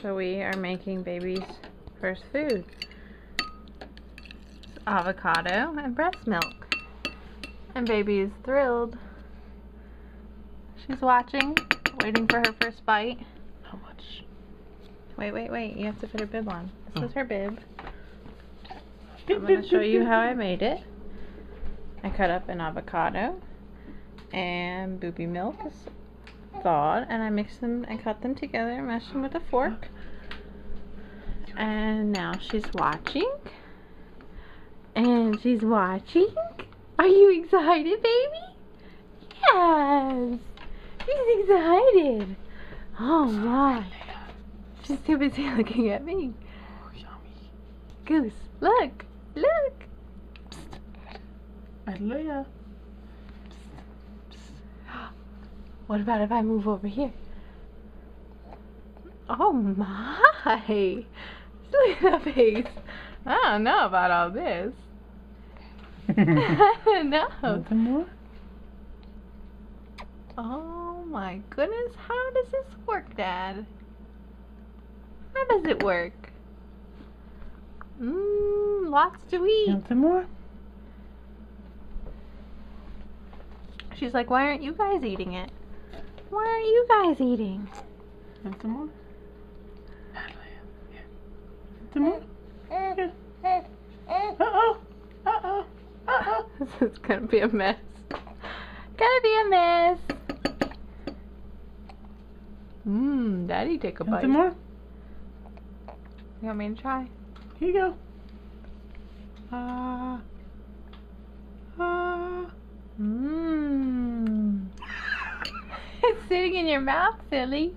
So we are making baby's first food. Avocado and breast milk. And baby is thrilled. She's watching, waiting for her first bite. How much? Wait. You have to put her bib on. This is her bib. I'm going to show you how I made it. I cut up an avocado and booby milk is thawed, and I mixed them and cut them together and mashed them with a fork. And now she's watching. And she's watching. Are you excited, baby? Yes. She's excited. Oh my. She's too busy looking at me. Oh, yummy. Goose, look. Look. Leia. What about if I move over here? Oh my! Look at that face. I don't know about all this. I don't know. Nothing more? Oh my goodness, how does this work, Dad? How does it work? Lots to eat. Nothing more? She's like, why aren't you guys eating it? Why aren't you guys eating? Nothing more? Nothing more? Yeah. Uh-oh. Uh-oh. Uh-oh. This is gonna be a mess. Gonna be a mess. Daddy, take a bite. Nothing more? You want me to try? Here you go. It's sitting in your mouth, silly.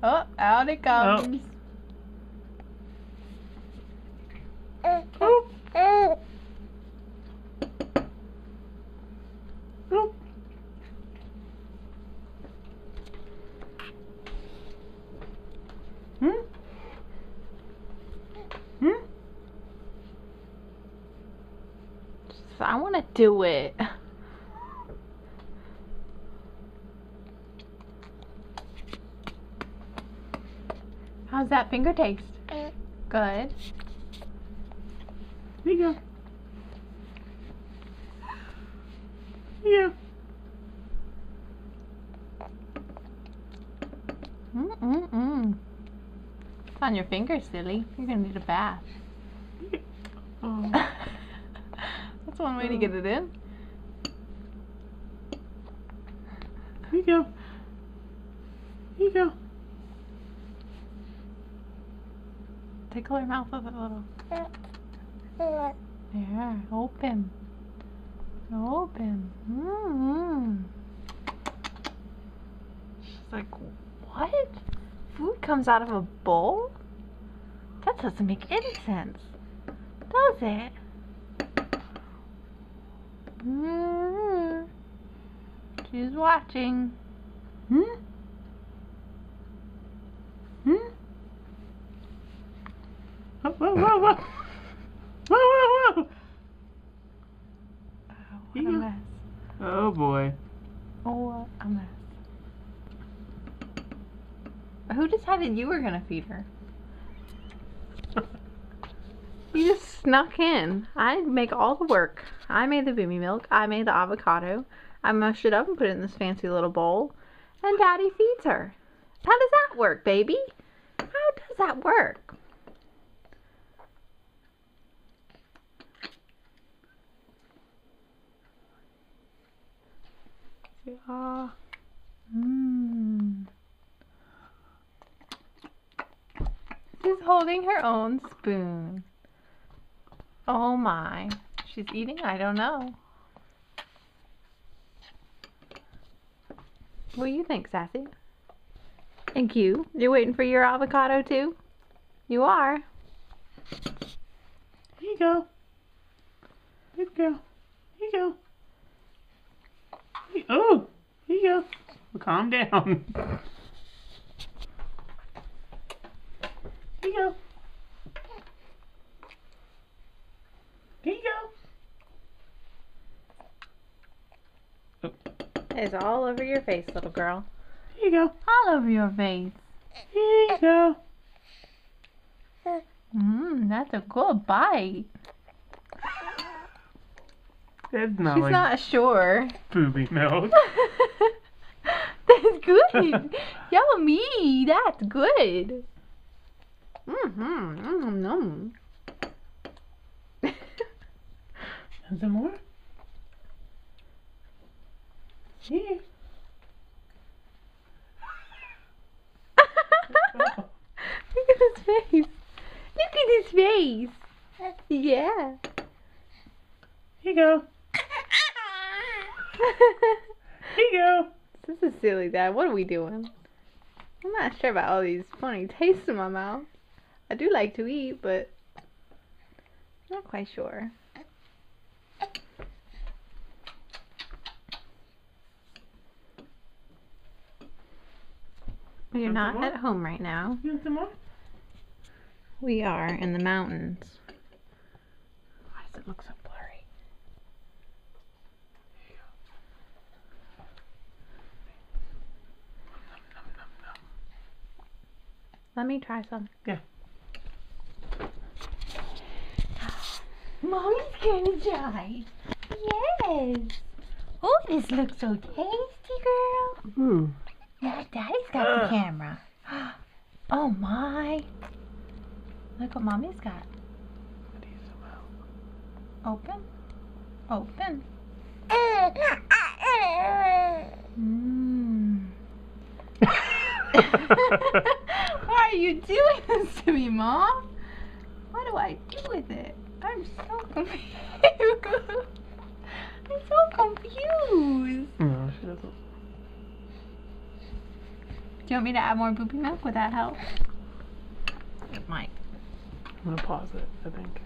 Oh, out it comes. Oh. Oh. I want to do it. How's that finger taste? Good. Here you go. Here you go. It's on your fingers, silly. You're gonna need a bath. Oh. That's one way to get it in. Here you go. Here you go. Tickle her mouth with it a little. There, open. Open. She's like, what? Food comes out of a bowl? That doesn't make any sense. Does it? She's watching. Oh, whoa. What a mess. Oh boy. Oh, what a mess. Who decided you were gonna feed her? You just snuck in. I make all the work. I made the booby milk. I made the avocado. I mushed it up and put it in this fancy little bowl. And Daddy feeds her. How does that work, baby? How does that work? Yeah. She's holding her own spoon. Oh my. She's eating? I don't know. What do you think, Sassy? Thank you. You're waiting for your avocado too? You are. Here you go. Good girl. Here you go. Oh, here you go. Well, calm down. Here you go. Here you go. It's all over your face, little girl. Here you go. All over your face. Here you go. That's a good bite. It's not She's like not sure. booby milk. That's good. Yummy. That's good. Nom. And some more? Here. Look at his face. Look at his face. Yeah. Here you go. Here you go. This is silly, Dad. What are we doing? I'm not sure about all these funny tastes in my mouth. I do like to eat, but I'm not quite sure. We're not at home right now. You want some more? We are in the mountains. Why does it look so blurry? Let me try some. Yeah. Mommy's gonna try. Yes. Oh, this looks so tasty, girl. Ooh. Yeah, Daddy's got the camera. Oh my. Look what Mommy's got. Open. Open. Why are you doing this to me, Mom? What do I do with it? I'm so confused. I'm so confused. No, she doesn't. Do you want me to add more booby milk? Would that help? It might. I'm gonna pause it, I think.